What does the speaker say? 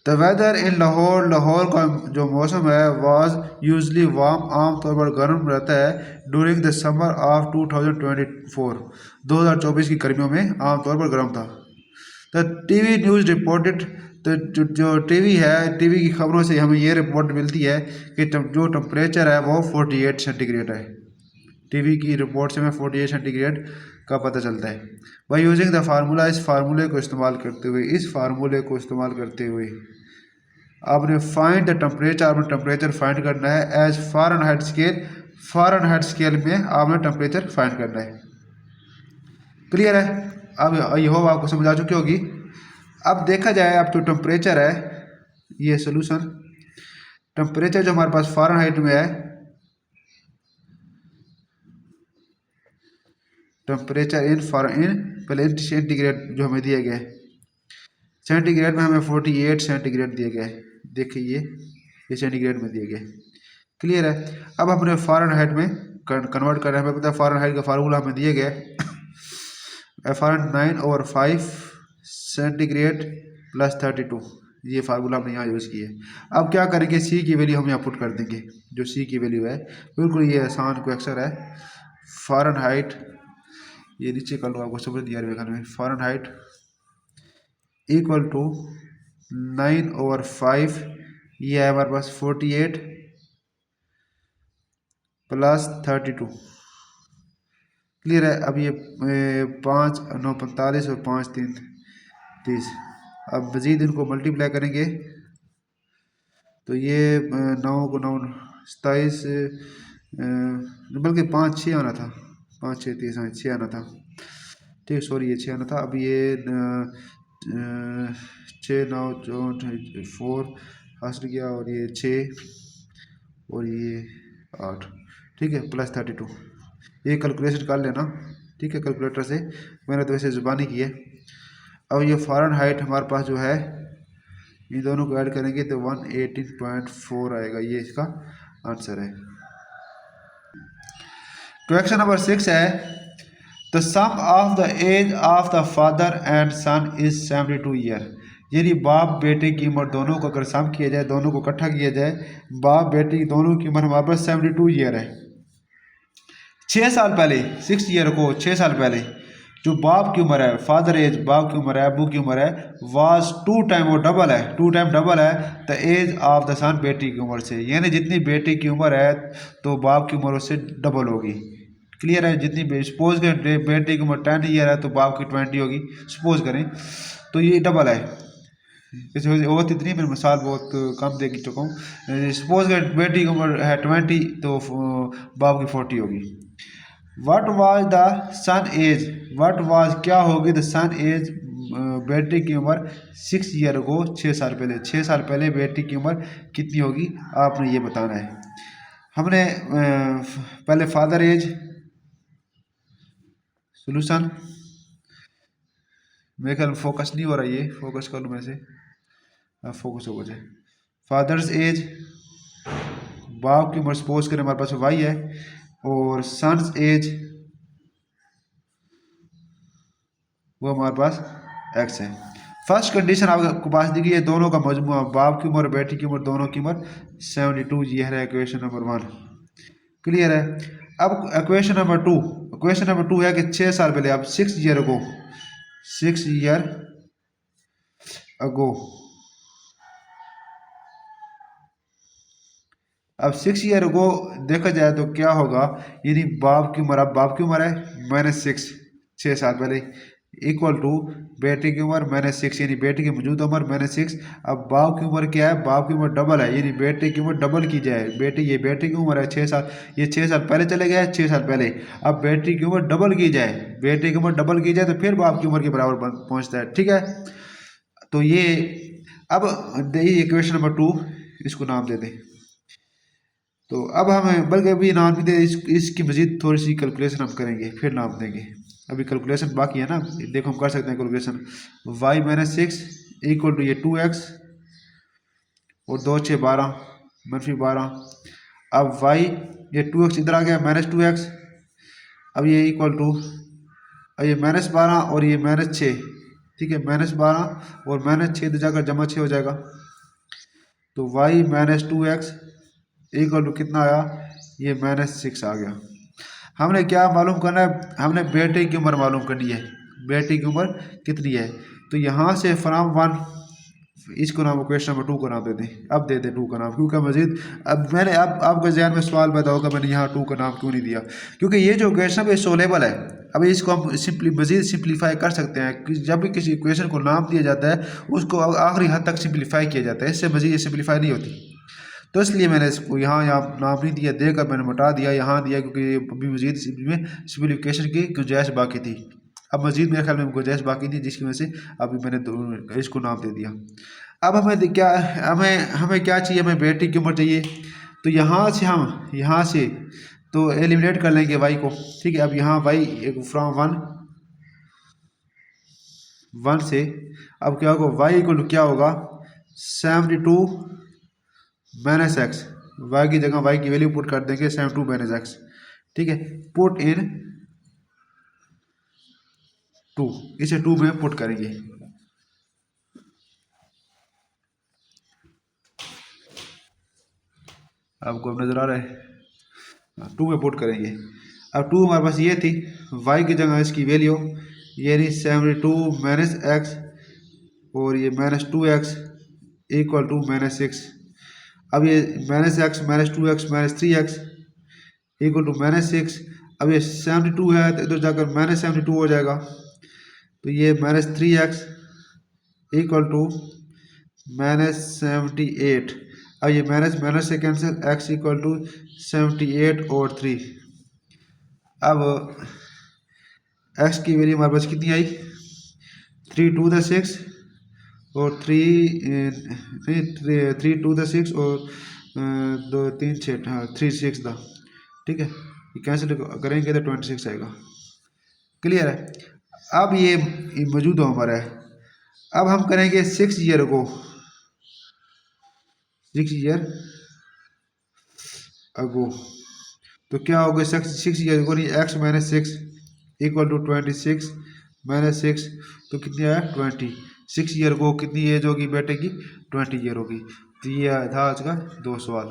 The weather इन लाहौर, लाहौर का जो मौसम है वाज यूजली वार्म, आम तौर पर गर्म रहता है। ड्यूरिंग द समर ऑफ 2024, 2024 की गर्मियों में आमतौर पर गर्म था। द टीवी न्यूज़ रिपोर्टेड, तो जो टीवी है, टीवी की खबरों से हमें ये रिपोर्ट मिलती है कि जो टेम्परेचर है वो 48 सेंटीग्रेड है। टीवी की रिपोर्ट से हमें 48 सेंटीग्रेड का पता चलता है। बाई यूजिंग द फार्मूला, इस फार्मूले को इस्तेमाल करते हुए, इस फार्मूले को इस्तेमाल करते हुए आपने फाइंड द टेम्परेचर, आपने टेम्परेचर फाइंड करना है as Fahrenheit scale, Fahrenheit scale में आपने टेम्परेचर फाइंड करना है। क्लियर है? अब आई होप आपको समझ आ चुकी होगी। अब देखा जाए, अब जो टेम्परेचर है, ये सोल्यूशन टेम्परेचर जो हमारे पास फ़ारेनहाइट में है, टेम्परेचर इन पहले सेंटीग्रेड जो हमें दिया गया है, सेंटीग्रेड में हमें 48 सेंटीग्रेड दिया गया है। देखिए ये सेंटीग्रेड में दिया गया है। क्लियर है? अब अपने फ़ारेनहाइट में कन्वर्ट कर रहे हैं। हमें पता है फ़ारेनहाइट का फार्मूला हमें दिया गया है, फ़ारेनहाइट 9/5 सेंटीग्रेड प्लस 32, ये फार्मूला हमने यहाँ यूज़ किया है। अब क्या करेंगे, सी की वैल्यू हम यहाँ पुट कर देंगे। जो सी की वैल्यू है बिल्कुल ये आसान क्वेश्चन है। फ़ारेनहाइट, ये नीचे कर लो, आपको समझ दिया है। फ़ारेनहाइट इक्वल टू 9/5, ये है हमारे पास 48 प्लस 32। क्लियर है? अब ये 5×9 = 45 और 5×3 = 30। अब मज़ीद इनको मल्टीप्लाई करेंगे तो ये 9×9 = 27, बल्कि 5×6 आना था, 5×6 = 30, 6 आना था। ठीक, सॉरी ये 6 आना था। अब ये 6×9 = 4 हासिल किया, और ये 6 और ये 8, ठीक है, प्लस 32। ये कैलकुलेशन कर लेना, ठीक है, कैलकुलेटर से। मैंने तो वैसे ज़ुबानी की है। अब ये फ़ारेनहाइट हमारे पास जो है, इन दोनों को ऐड करेंगे तो 118.4 आएगा। ये इसका आंसर है। क्वेश्चन नंबर 6 है, the sum of the age of the father and son is 72 year. यदि बाप बेटे की उम्र दोनों को अगर सम किया जाए, दोनों को इकट्ठा किया जाए, बाप बेटे की दोनों की उम्र हमारे पास 72 ईयर है। 6 साल पहले, 6 ईयर को 6 साल पहले जो बाप की उम्र है, फादर एज बाप की उम्र है, अबू की उम्र है, वाज 2 टाइम, वो डबल है, 2 टाइम डबल है द एज ऑफ द सन, बेटी की उम्र से। यानी जितनी बेटी की उम्र है तो बाप की उम्र उससे डबल होगी। क्लियर है? जितनी सपोज करें बेटी की उम्र 10 ईयर है तो बाप की 20 होगी, सपोज करें, तो ये डबल है। इस वजह से और इतनी मैं मिसाल बहुत कम दे चुका हूँ। सपोज करें बेटी की उम्र है 20 तो बाप की 40 होगी। What was the son age, what was क्या होगी द सन एज, बेटी की उम्र 6 ईयर को, 6 साल पहले, 6 साल पहले बेटी की उम्र कितनी होगी, आपने ये बताना है। हमने पहले फादर एज सोल्यूशन, मेरे ख्याल फोकस नहीं हो रहा, ये फोकस कर लूँ मैं से, फोकस हो जाए। फादर्स एज, बाप की उम्र सपोज करें हमारे पास वाई है, और सन्स एज वो हमारे पास एक्स है। फर्स्ट कंडीशन आपको पास दी गई है, दोनों का मजमूआ, बाप की उम्र बेटी की उम्र दोनों की उम्र 72, ये है इक्वेशन नंबर 1। क्लियर है? अब इक्वेशन नंबर 2, इक्वेशन नंबर 2 है कि 6 साल पहले, अब 6 ईयर अगो, 6 ईयर अगो, अब 6 ईयर अगो देखा जाए तो क्या होगा, यदि बाप की उम्र, अब बाप की उम्र है -6, 6 साल पहले, इक्वल टू बेटे की उम्र -6, यानी बेटे की मौजूदा उम्र -6। अब बाप की उम्र क्या है, बाप की उम्र डबल है, यानी बेटे की उम्र डबल की जाए। ये बेटे की उम्र है 6 साल, ये 6 साल पहले चले गए, 6 साल पहले। अब बेटे की उम्र डबल की जाए, बेटे की उम्र डबल की जाए तो फिर बाप की उम्र के बराबर पहुंचता है। ठीक है, तो ये अब इक्वेशन नंबर 2, इसको नाम दे दें। तो अब हम बल्कि अभी नाम भी दे, इसकी मजीद थोड़ी सी कैलकुलेशन हम करेंगे फिर नाम देंगे। अभी कैलकुलेशन बाकी है ना, देखो हम कर सकते हैं कैलकुलेशन। y-6 इक्वल टू ये 2x और 2 6 12 -12। अब y, ये 2x इधर आ गया, -2x। अब ये इक्वल टू, ये -12 और ये -6, ठीक है, -12 और -6 इधर जाकर जमा 6 हो जाएगा। तो y minus 2x equal to कितना आया, ये -6 आ गया। हमने क्या मालूम करना है, हमने बेटे की उम्र मालूम करनी है, बेटे की उम्र कितनी है। तो यहाँ से फ्राम 1 इसको नाम क्वेश्चन नंबर 2 का नाम दे दें। अब दे दें 2 का नाम, क्योंकि मजीद अब मैंने अब आपके जहन में सवाल पैदा होगा मैंने यहाँ 2 का नाम क्यों नहीं दिया, क्योंकि ये जो क्वेश्चन है सोलेबल है। अभी इसको हम मजीद सिंप्लीफाई कर सकते हैं कि जब भी किसी क्वेश्चन को नाम दिया जाता है उसको आखिरी हद तक सिंप्लीफाई किया जाता है, इससे मजीद सिंप्लीफाई नहीं होती। तो इसलिए मैंने इसको यहाँ नाम नहीं दिया, देकर मैंने मिटा दिया, यहाँ दिया क्योंकि अभी मजीद में सिंप्लीफिकेशन की गुंजाइश बाकी थी। अब मजीद मेरे ख्याल में गुंजाइश बाकी थी, जिसकी वजह से अभी मैंने इसको नाम दे दिया। अब हमें क्या चाहिए, हमें बेटे की उम्र चाहिए। तो यहाँ से तो एलिमिनेट कर लेंगे y को, ठीक है। अब यहाँ y फ्रॉम 1 से अब क्या होगा, y इक्वल टू क्या होगा 72 माइनस एक्स, y की जगह y की वैल्यू पुट कर देंगे 72 माइनस एक्स, ठीक है। पुट इन 2, इसे 2 में पुट करेंगे। आपको अब नजर आ रहा है, 2 में पुट करेंगे। अब 2 हमारे पास ये थी, y की जगह इसकी वैल्यू ये रही 72 माइनस एक्स और ये माइनस 2x इक्वल टू -6। अब ये -x -2x -3x equal to -6। अब ये 72 है तो इधर जाकर -72 हो जाएगा, तो ये -3x इक्वल टू -78। अब ये माइनस से कैंसिल, x इक्वल टू 78 और 3। अब x की वैल्यू हमारे पास कितनी आई, 3 2 द 6 और 3 2 द 6 और 2 3 6, हाँ 3 6 द, ठीक है। ये कैंसिल करेंगे तो 26 आएगा। क्लियर है। अब ये मौजूद हो हमारा है। अब हम करेंगे 6 ईयर को, 6 ईयर अगो, तो क्या होगा 6 ईयर को, X minus 6 equal to 26 minus 6, तो कितनी आया 20। 6 ईयर को कितनी एज होगी बेटे की, 20 ईयर होगी। तो ये था आज का 2 सवाल।